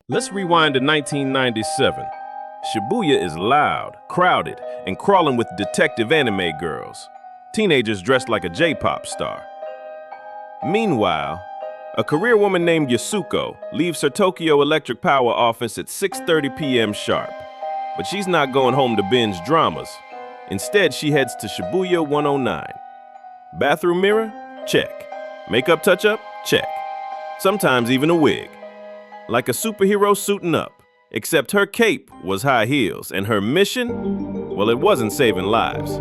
Let's rewind to 1997. Shibuya is loud, crowded, and crawling with detective anime girls. Teenagers dressed like a J-pop star. Meanwhile, a career woman named Yasuko leaves her Tokyo Electric Power office at 6:30 p.m. sharp. But she's not going home to binge dramas. Instead, she heads to Shibuya 109. Bathroom mirror? Check. Makeup touch-up? Check. Sometimes even a wig. Like a superhero suiting up. Except her cape was high heels, and her mission? Well, it wasn't saving lives.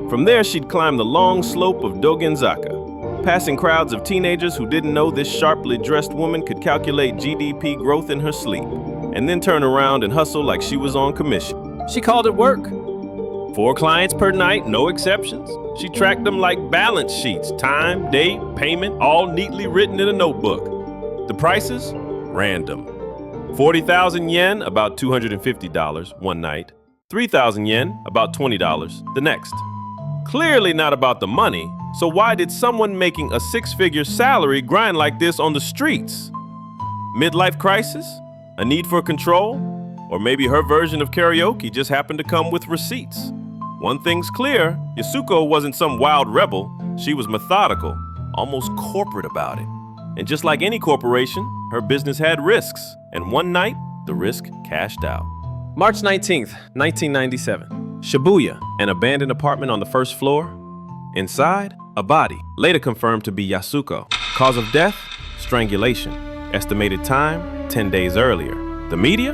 From there, she'd climb the long slope of Dogenzaka, passing crowds of teenagers who didn't know this sharply dressed woman could calculate GDP growth in her sleep, and then turn around and hustle like she was on commission. She called it work. 4 clients per night, no exceptions. She tracked them like balance sheets, time, date, payment, all neatly written in a notebook. The prices? Random. 40,000 yen, about $250 one night. 3,000 yen, about $20 the next. Clearly not about the money, so why did someone making a 6-figure salary grind like this on the streets? Midlife crisis? A need for control? Or maybe her version of karaoke just happened to come with receipts. One thing's clear, Yasuko wasn't some wild rebel. She was methodical, almost corporate about it. And just like any corporation, her business had risks. And one night, the risk cashed out. March 19th, 1997. Shibuya, an abandoned apartment on the first floor. Inside, a body, later confirmed to be Yasuko. Cause of death? Strangulation. Estimated time? 10 days earlier. The media?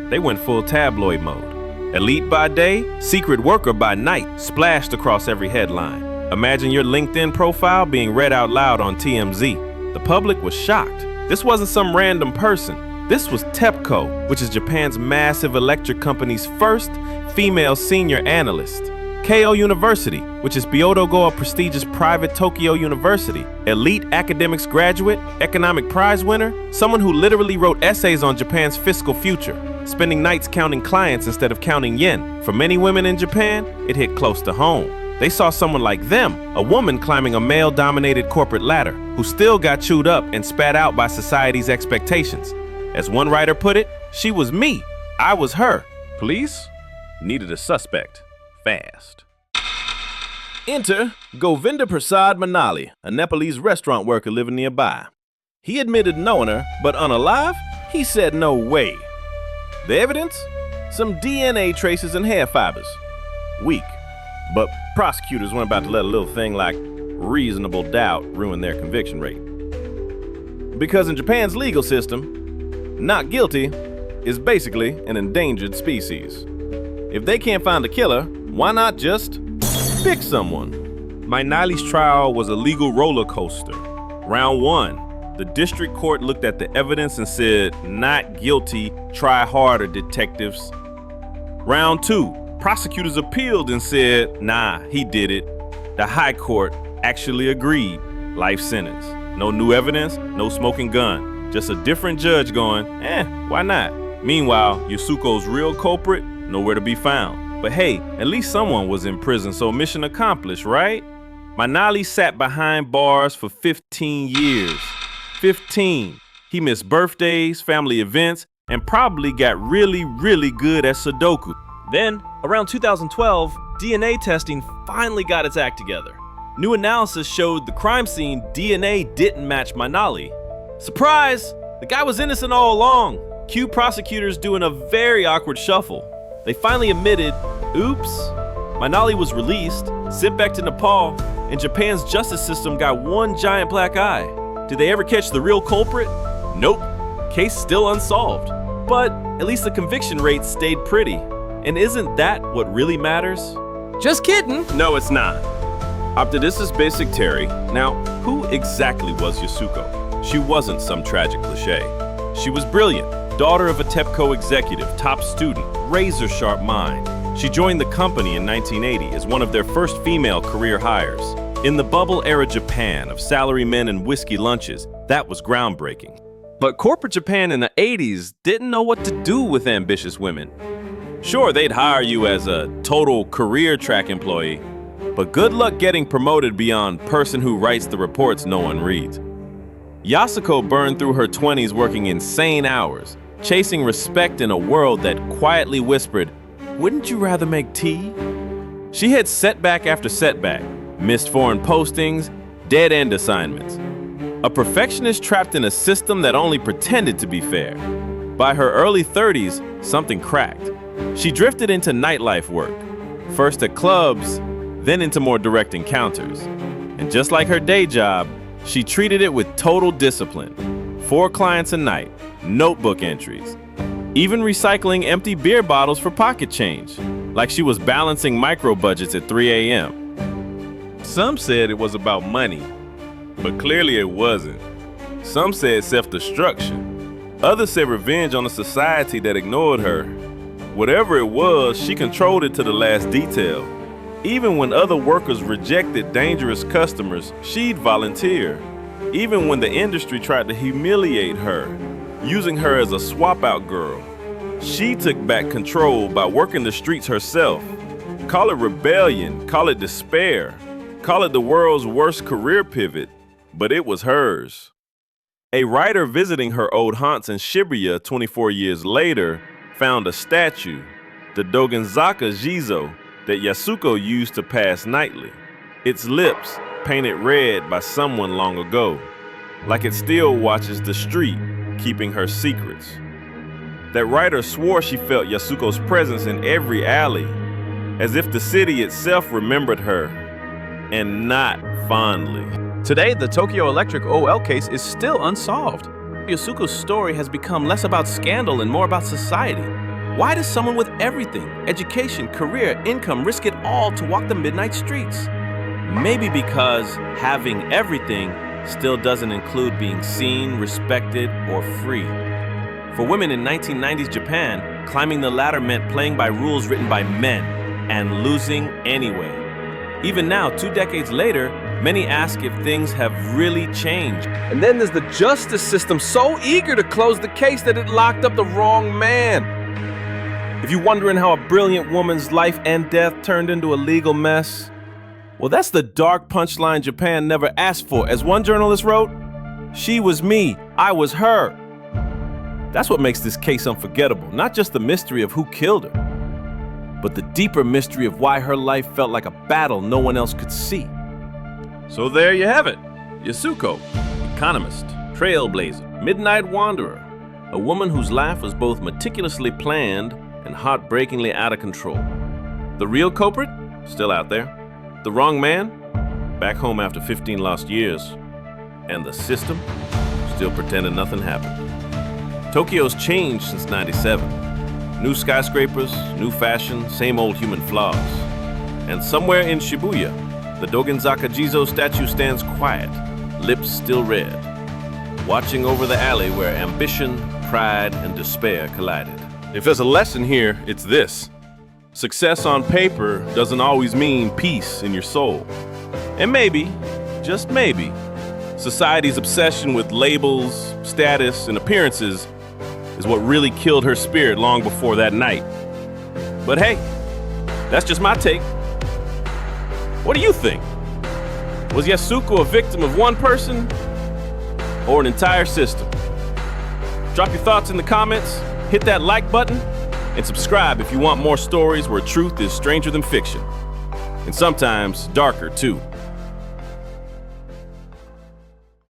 They went full tabloid mode. Elite by day, secret worker by night, splashed across every headline. Imagine your LinkedIn profile being read out loud on TMZ. The public was shocked. This wasn't some random person. This was TEPCO, which is Japan's massive electric company's first female senior analyst. Keio University, which is Byodo-go, a prestigious private Tokyo university. Elite academics graduate, economic prize winner, someone who literally wrote essays on Japan's fiscal future, spending nights counting clients instead of counting yen. For many women in Japan, it hit close to home. They saw someone like them, a woman climbing a male-dominated corporate ladder, who still got chewed up and spat out by society's expectations. As one writer put it, she was me. I was her. Police needed a suspect. Fast. Enter Govinda Prasad Manali, a Nepalese restaurant worker living nearby. He admitted knowing her, but unalive, he said no way. The evidence? Some DNA traces and hair fibers. Weak. But prosecutors weren't about to let a little thing like reasonable doubt ruin their conviction rate. Because in Japan's legal system, not guilty is basically an endangered species. If they can't find a killer, why not just pick someone? Manali's trial was a legal roller coaster. Round 1, the district court looked at the evidence and said, not guilty, try harder, detectives. Round 2, prosecutors appealed and said, nah, he did it. The high court actually agreed. Life sentence. No new evidence, no smoking gun. Just a different judge going, why not? Meanwhile, Yasuko's real culprit, nowhere to be found. But hey, at least someone was in prison, so mission accomplished, right? Manali sat behind bars for 15 years. 15. He missed birthdays, family events, and probably got really, really good at Sudoku. Then, around 2012, DNA testing finally got its act together. New analysis showed the crime scene DNA didn't match Manali. Surprise! The guy was innocent all along. Cue prosecutors doing a very awkward shuffle. They finally admitted, oops. Manali was released, sent back to Nepal, and Japan's justice system got one giant black eye. Did they ever catch the real culprit? Nope. Case still unsolved. But at least the conviction rate stayed pretty. And isn't that what really matters? Just kidding. No, it's not. After this is basic Terry. Now, who exactly was Yasuko? She wasn't some tragic cliche. She was brilliant, daughter of a TEPCO executive, top student, razor-sharp mind. She joined the company in 1980 as one of their first female career hires. In the bubble-era Japan of salarymen and whiskey lunches, that was groundbreaking. But corporate Japan in the 80s didn't know what to do with ambitious women. Sure, they'd hire you as a total career track employee, but good luck getting promoted beyond person who writes the reports no one reads. Yasuko burned through her 20s working insane hours, chasing respect in a world that quietly whispered, "Wouldn't you rather make tea?" She had setback after setback, missed foreign postings, dead-end assignments. A perfectionist trapped in a system that only pretended to be fair. By her early 30s, something cracked. She drifted into nightlife work, first at clubs, then into more direct encounters. And just like her day job, she treated it with total discipline. 4 clients a night, notebook entries, even recycling empty beer bottles for pocket change, like she was balancing micro budgets at 3 a.m. Some said it was about money, but clearly it wasn't. Some said self-destruction. Others said revenge on a society that ignored her. Whatever it was, she controlled it to the last detail. Even when other workers rejected dangerous customers, she'd volunteer. Even when the industry tried to humiliate her, using her as a swap-out girl, she took back control by working the streets herself. Call it rebellion, call it despair, call it the world's worst career pivot, but it was hers. A writer visiting her old haunts in Shibuya 24 years later found a statue, the Dogenzaka Jizo, that Yasuko used to pass nightly. Its lips painted red by someone long ago, like it still watches the street, keeping her secrets. That writer swore she felt Yasuko's presence in every alley, as if the city itself remembered her, and not fondly. Today, the Tokyo Electric OL case is still unsolved. Yasuko's story has become less about scandal and more about society. Why does someone with everything, education, career, income, risk it all to walk the midnight streets? Maybe because having everything still doesn't include being seen, respected, or free. For women in 1990s Japan, climbing the ladder meant playing by rules written by men and losing anyway. Even now, 2 decades later, many ask if things have really changed. And then there's the justice system, so eager to close the case that it locked up the wrong man. If you're wondering how a brilliant woman's life and death turned into a legal mess, well, that's the dark punchline Japan never asked for. As one journalist wrote, "She was me, I was her." That's what makes this case unforgettable, not just the mystery of who killed her, but the deeper mystery of why her life felt like a battle no one else could see. So there you have it. Yasuko, economist, trailblazer, midnight wanderer, a woman whose life was both meticulously planned and heartbreakingly out of control. The real culprit? Still out there. The wrong man? Back home after 15 lost years. And the system? Still pretending nothing happened. Tokyo's changed since '97. New skyscrapers, new fashion, same old human flaws. And somewhere in Shibuya, the Dogenzaka Jizo statue stands quiet, lips still red, watching over the alley where ambition, pride, and despair collided. If there's a lesson here, it's this. Success on paper doesn't always mean peace in your soul. And maybe, just maybe, society's obsession with labels, status, and appearances is what really killed her spirit long before that night. But hey, that's just my take. What do you think? Was Yasuko a victim of one person or an entire system? Drop your thoughts in the comments, hit that like button, and subscribe if you want more stories where truth is stranger than fiction. And sometimes darker too.